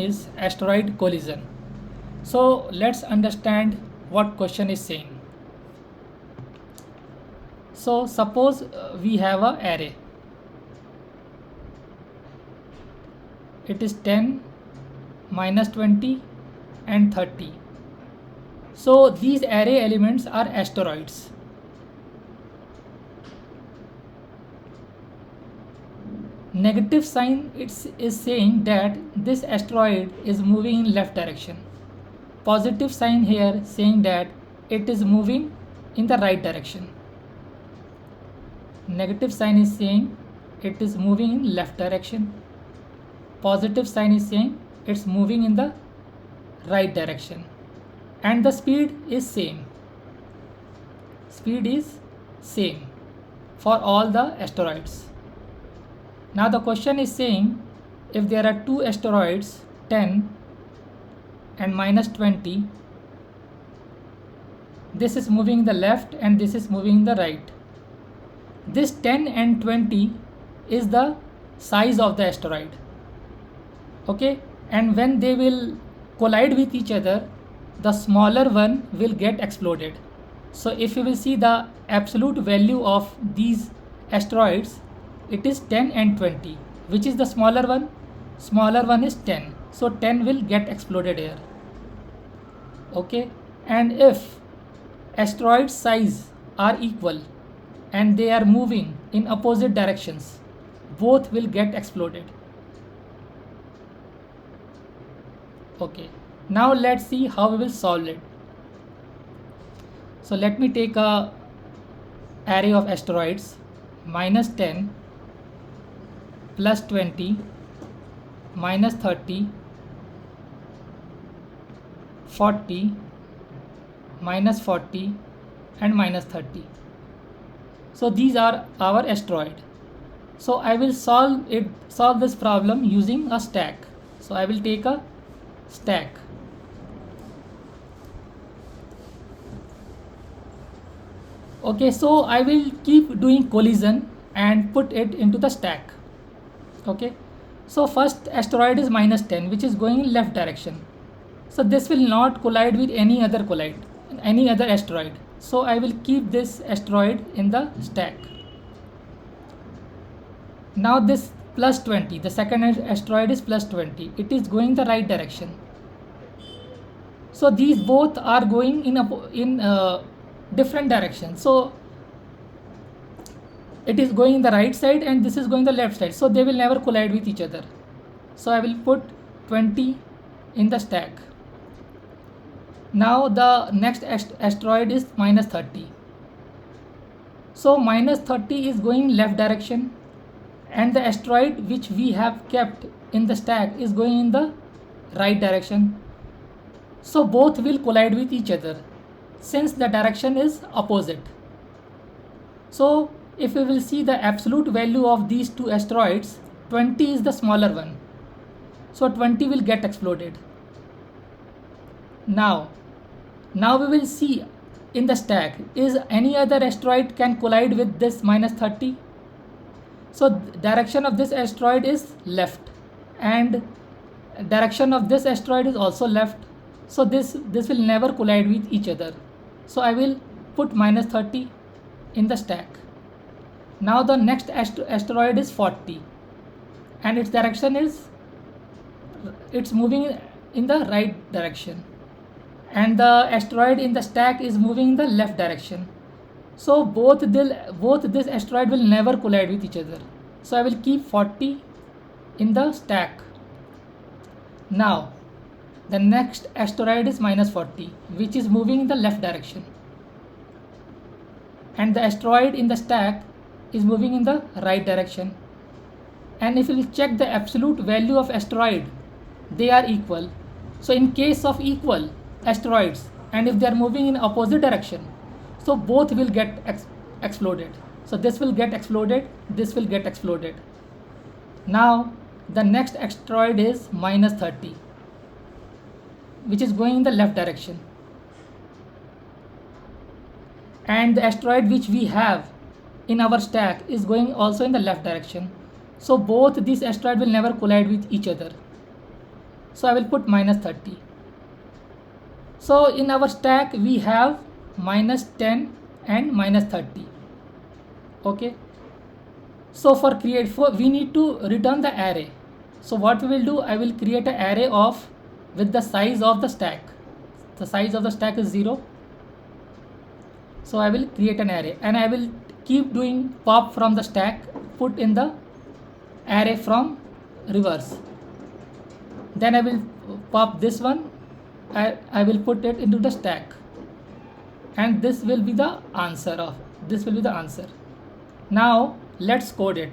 is asteroid collision. So let's understand what question is saying. So suppose we have a array. It is 10, minus 20 and 30. So these array elements are asteroids. Negative sign is saying that this asteroid is moving in left direction. Positive sign here saying that it is moving in the right direction. Negative sign is saying it is moving in left direction. Positive sign is saying it's moving in the right direction. And the speed is same. Speed is same for all the asteroids. Now the question is saying if there are two asteroids 10 and minus 20, this is moving in the left and this is moving in the right. This 10 and 20 is the size of the asteroid. Okay, and when they will collide with each other, the smaller one will get exploded. So if you will see the absolute value of these asteroids, it is 10 and 20. Which is the smaller one? Smaller one is 10. So 10 will get exploded here. Okay, and if asteroid size are equal and they are moving in opposite directions, both will get exploded. Okay, now let's see how we will solve it. So let me take a array of asteroids minus 10 plus 20 minus 30 40 minus 40 and minus 30. So these are our asteroid. So I will solve this problem using a stack. So I will take a stack. Okay, so I will keep doing collision and put it into the stack. Okay, so first asteroid is minus 10, which is going in left direction. So this will not collide with any other asteroid. So I will keep this asteroid in the stack. Now this plus 20, the second asteroid is plus 20. It is going the right direction. So these both are going in different directions. So it is going in the right side and this is going the left side. So they will never collide with each other. So I will put 20 in the stack. Now the next asteroid is minus 30. So minus 30 is going left direction and the asteroid which we have kept in the stack is going in the right direction. So both will collide with each other since the direction is opposite. So if we will see the absolute value of these two asteroids, 20 is the smaller one. So 20 will get exploded. Now we will see in the stack, is any other asteroid can collide with this minus 30? So direction of this asteroid is left and direction of this asteroid is also left. So this will never collide with each other. So I will put minus 30 in the stack. Now the next asteroid is 40 and its direction is, it's moving in the right direction and the asteroid in the stack is moving in the left direction. So both this asteroid will never collide with each other. So I will keep 40 in the stack. Now the next asteroid is minus 40, which is moving in the left direction and the asteroid in the stack is moving in the right direction. And if you will check the absolute value of asteroid, they are equal. So in case of equal asteroids and if they are moving in opposite direction, so both will get exploded. So this will get exploded, this will get exploded. Now the next asteroid is minus 30, which is going in the left direction and the asteroid which we have in our stack is going also in the left direction. So both these asteroids will never collide with each other. So I will put minus 30. So in our stack we have minus 10 and minus 30. Okay. So we need to return the array. So what we will do, I will create an array of with the size of the stack. The size of the stack is 0. So I will create an array and I will keep doing pop from the stack, put in the array from reverse. Then I will pop this one, I will put it into the stack, and this will be the answer. Now let's code it.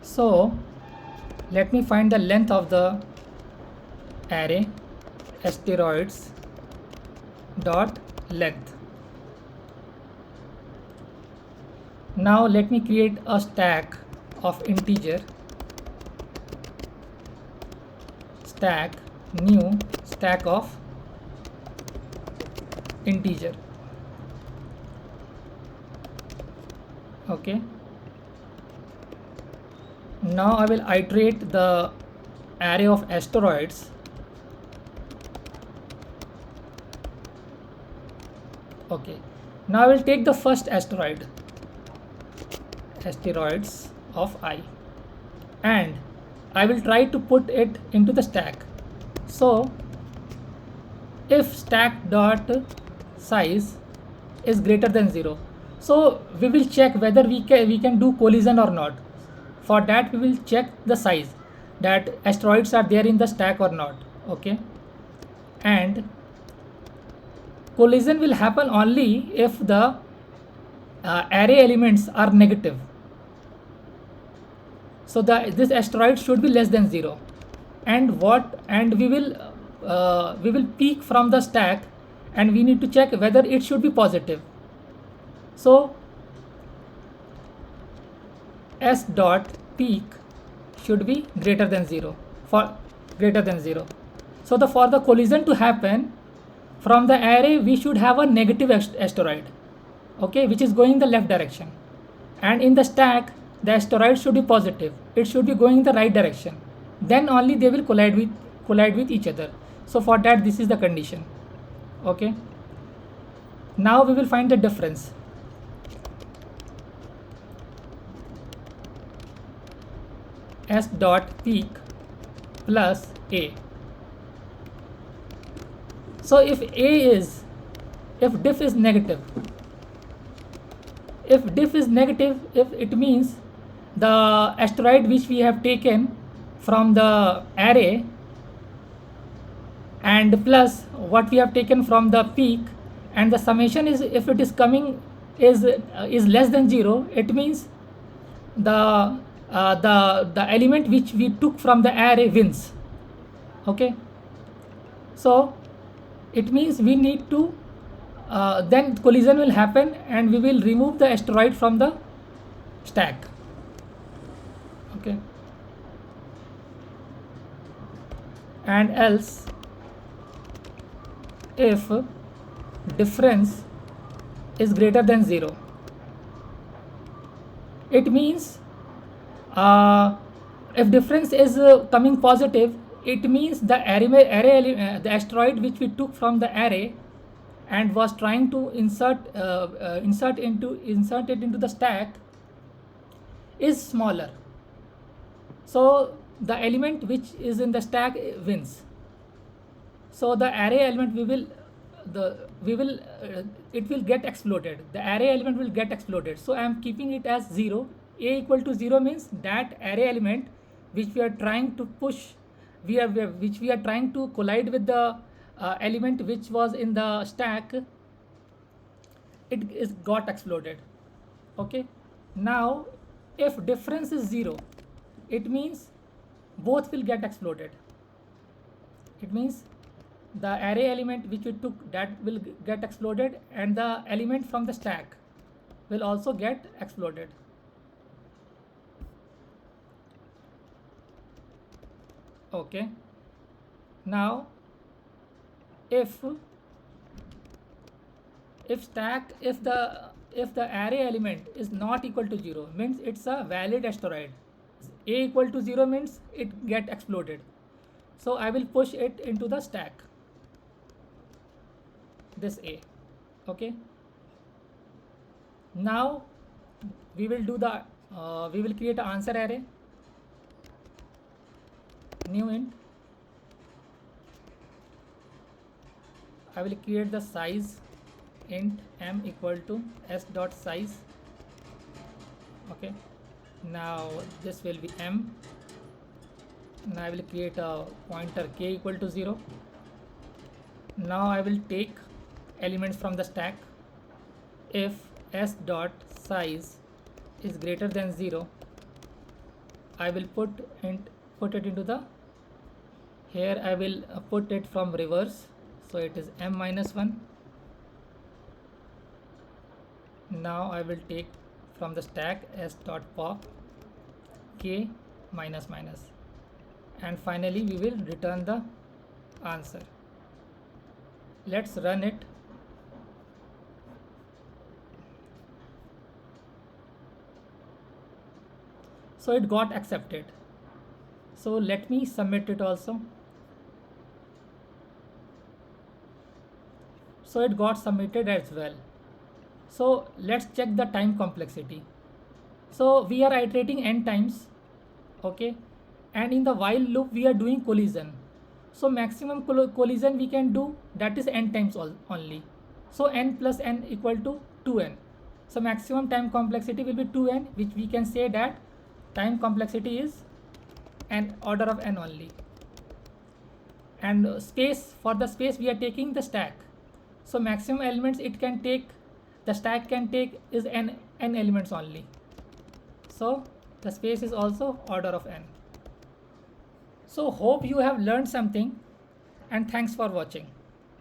So let me find the length of the array asteroids dot length. Now let me create a stack of integer, stack new stack of integer. Okay, now I will iterate the array of asteroids. Okay, now I will take the first asteroids of I, and I will try to put it into the stack. So if stack dot size is greater than 0, so we will check whether we can do collision or not. For that we will check the size, that asteroids are there in the stack or not. Okay, and collision will happen only if the array elements are negative. So this asteroid should be less than 0, and we will peek from the stack, and we need to check whether it should be positive. So s dot peak should be greater than 0. So for the collision to happen, from the array we should have a negative asteroid, okay, which is going in the left direction, and in the stack the asteroid should be positive. It should be going in the right direction. Then only they will collide with each other. So for that, this is the condition. Okay. Now we will find the difference. S dot peak plus A. So if diff is negative, if it means the asteroid which we have taken from the array and plus what we have taken from the peak, and the summation is, if it is coming is less than 0, it means the element which we took from the array wins. Okay, so it means we need to then collision will happen, and we will remove the asteroid from the stack. Okay, and else if difference is greater than 0, it means if difference is coming positive, it means the the asteroid which we took from the array and was trying to insert it into the stack is smaller. So the element which is in the stack wins. So the array element it will get exploded. The array element will get exploded. So I am keeping it as 0. A equal to 0 means that array element which we are trying to push, which we are trying to collide with the element which was in the stack, it is got exploded. Okay, now if difference is 0, it means both will get exploded. It means the array element which we took, that will get exploded, and the element from the stack will also get exploded. Okay, now if the array element is not equal to 0, means it's a valid asteroid. a equal to 0 means it get exploded. So I will push it into the stack, this a. Okay, now we will do the we will create an answer array, new int. I will create the size int m equal to s dot size. Okay, now this will be m. Now I will create a pointer k equal to 0. Now I will take elements from the stack. If s dot size is greater than 0, I will put it into the, here I will put it from reverse, so it is m minus 1. Now I will take from the stack s dot pop k minus minus, and finally we will return the answer. Let's run it. So it got accepted. So let me submit it also. So it got submitted as well. So let's check the time complexity. So we are iterating n times, okay, and in the while loop we are doing collision. So maximum collision we can do, that is n times only. So n plus n equal to 2n. So maximum time complexity will be 2n, which we can say that time complexity is an order of n only. And space, for the space we are taking the stack. So maximum elements it can take, the stack can take is n elements only. So the space is also order of n. So hope you have learned something, and thanks for watching.